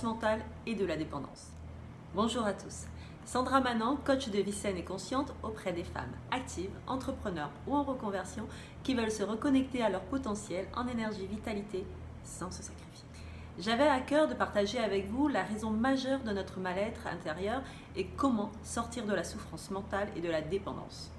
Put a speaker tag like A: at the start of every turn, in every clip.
A: souffrance mentale et de la dépendance. Bonjour à tous, Sandra Manant, coach de vie saine et consciente auprès des femmes actives, entrepreneurs ou en reconversion qui veulent se reconnecter à leur potentiel en énergie, vitalité sans se sacrifier. J'avais à cœur de partager avec vous la raison majeure de notre mal-être intérieur et comment sortir de la souffrance mentale et de la dépendance.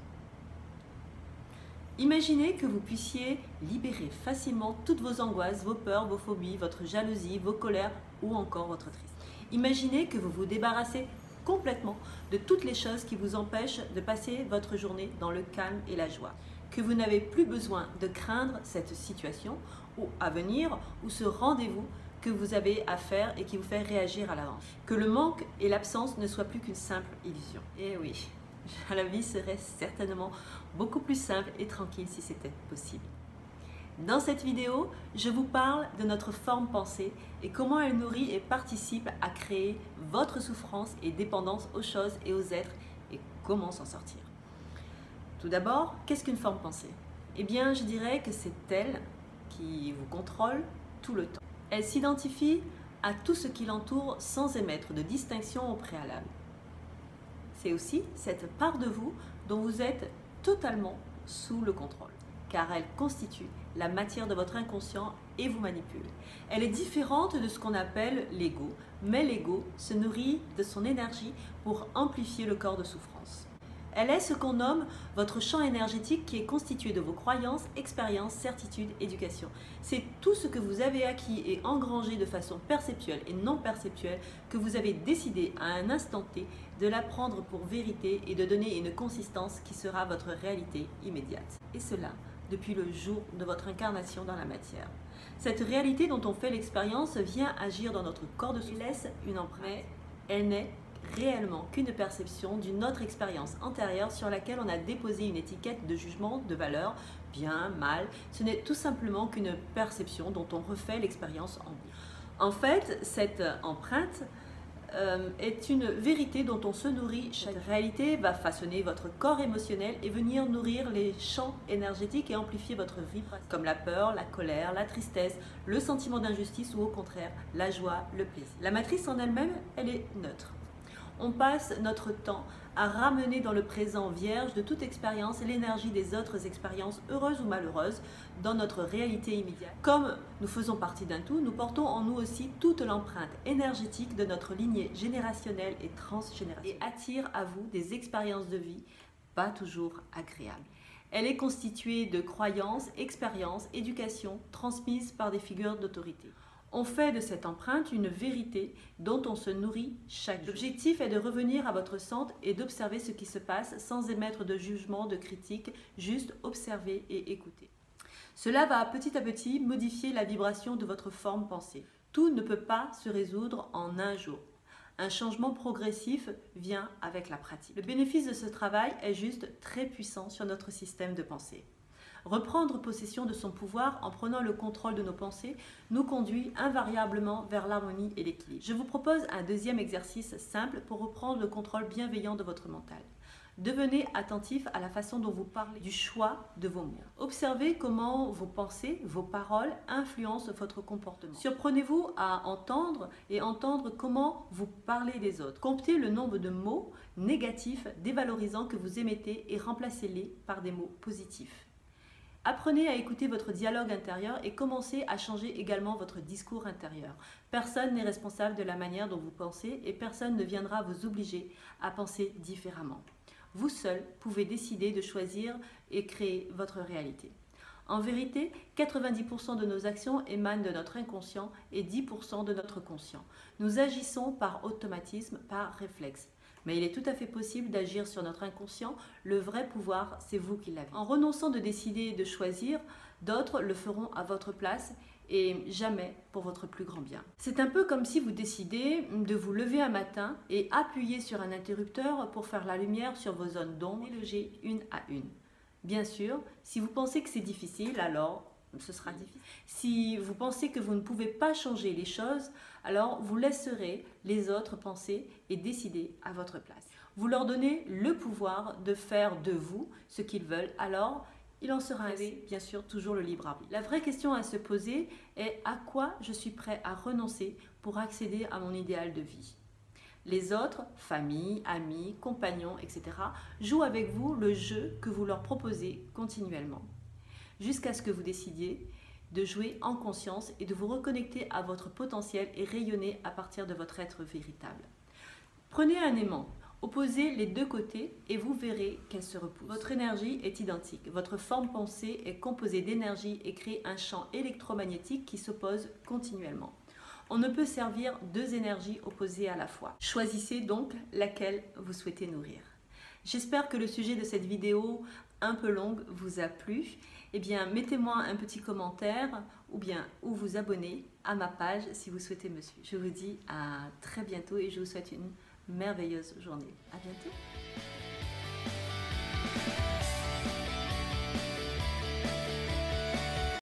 A: Imaginez que vous puissiez libérer facilement toutes vos angoisses, vos peurs, vos phobies, votre jalousie, vos colères ou encore votre tristesse. Imaginez que vous vous débarrassez complètement de toutes les choses qui vous empêchent de passer votre journée dans le calme et la joie. Que vous n'avez plus besoin de craindre cette situation ou à venir ou ce rendez-vous que vous avez à faire et qui vous fait réagir à l'avance. Que le manque et l'absence ne soient plus qu'une simple illusion. Et oui, la vie serait certainement beaucoup plus simple et tranquille si c'était possible. Dans cette vidéo, je vous parle de notre forme pensée et comment elle nourrit et participe à créer votre souffrance et dépendance aux choses et aux êtres et comment s'en sortir. Tout d'abord, qu'est-ce qu'une forme pensée? Eh bien, je dirais que c'est elle qui vous contrôle tout le temps. Elle s'identifie à tout ce qui l'entoure sans émettre de distinction au préalable. C'est aussi cette part de vous dont vous êtes totalement sous le contrôle, car elle constitue la matière de votre inconscient et vous manipule. Elle est différente de ce qu'on appelle l'ego, mais l'ego se nourrit de son énergie pour amplifier le corps de souffrance. Elle est ce qu'on nomme votre champ énergétique qui est constitué de vos croyances, expériences, certitudes, éducation. C'est tout ce que vous avez acquis et engrangé de façon perceptuelle et non perceptuelle que vous avez décidé à un instant T de la prendre pour vérité et de donner une consistance qui sera votre réalité immédiate. Et cela depuis le jour de votre incarnation dans la matière. Cette réalité dont on fait l'expérience vient agir dans notre corps de souffrance, laisse une empreinte, mais elle n'est réellement qu'une perception d'une autre expérience antérieure sur laquelle on a déposé une étiquette de jugement, de valeur, bien, mal. Ce n'est tout simplement qu'une perception dont on refait l'expérience en boucle. En fait, cette empreinte est une vérité dont on se nourrit. Chaque réalité va façonner votre corps émotionnel et venir nourrir les champs énergétiques et amplifier votre vie, comme la peur, la colère, la tristesse, le sentiment d'injustice ou au contraire, la joie, le plaisir. La matrice en elle-même, elle est neutre. On passe notre temps à ramener dans le présent vierge de toute expérience l'énergie des autres expériences heureuses ou malheureuses dans notre réalité immédiate. Comme nous faisons partie d'un tout, nous portons en nous aussi toute l'empreinte énergétique de notre lignée générationnelle et transgénérationnelle et attire à vous des expériences de vie pas toujours agréables. Elle est constituée de croyances, expériences, éducation transmises par des figures d'autorité. On fait de cette empreinte une vérité dont on se nourrit chaque jour. L'objectif est de revenir à votre centre et d'observer ce qui se passe sans émettre de jugement, de critique, juste observer et écouter. Cela va petit à petit modifier la vibration de votre forme pensée. Tout ne peut pas se résoudre en un jour. Un changement progressif vient avec la pratique. Le bénéfice de ce travail est juste très puissant sur notre système de pensée. Reprendre possession de son pouvoir en prenant le contrôle de nos pensées nous conduit invariablement vers l'harmonie et l'équilibre. Je vous propose un deuxième exercice simple pour reprendre le contrôle bienveillant de votre mental. Devenez attentif à la façon dont vous parlez, du choix de vos mots. Observez comment vos pensées, vos paroles influencent votre comportement. Surprenez-vous à entendre comment vous parlez des autres. Comptez le nombre de mots négatifs, dévalorisants que vous émettez et remplacez-les par des mots positifs. Apprenez à écouter votre dialogue intérieur et commencez à changer également votre discours intérieur. Personne n'est responsable de la manière dont vous pensez et personne ne viendra vous obliger à penser différemment. Vous seul pouvez décider de choisir et créer votre réalité. En vérité, 90% de nos actions émanent de notre inconscient et 10% de notre conscient. Nous agissons par automatisme, par réflexe. Mais il est tout à fait possible d'agir sur notre inconscient. Le vrai pouvoir, c'est vous qui l'avez. En renonçant de décider et de choisir, d'autres le feront à votre place et jamais pour votre plus grand bien. C'est un peu comme si vous décidez de vous lever un matin et appuyer sur un interrupteur pour faire la lumière sur vos zones d'ombre, loger une à une. Bien sûr, si vous pensez que c'est difficile, alors ce sera difficile. Si vous pensez que vous ne pouvez pas changer les choses, alors vous laisserez les autres penser et décider à votre place. Vous leur donnez le pouvoir de faire de vous ce qu'ils veulent, alors il en sera ainsi, bien sûr, toujours le libre arbitre. La vraie question à se poser est à quoi je suis prêt à renoncer pour accéder à mon idéal de vie. Les autres, famille, amis, compagnons, etc., jouent avec vous le jeu que vous leur proposez continuellement, jusqu'à ce que vous décidiez de jouer en conscience et de vous reconnecter à votre potentiel et rayonner à partir de votre être véritable. Prenez un aimant, opposez les deux côtés et vous verrez qu'elles se repoussent. Votre énergie est identique, votre forme pensée est composée d'énergie et crée un champ électromagnétique qui s'oppose continuellement. On ne peut servir deux énergies opposées à la fois. Choisissez donc laquelle vous souhaitez nourrir. J'espère que le sujet de cette vidéo un peu longue vous a plu. Eh bien, mettez-moi un petit commentaire ou vous abonnez à ma page si vous souhaitez me suivre. Je vous dis à très bientôt et je vous souhaite une merveilleuse journée. À bientôt.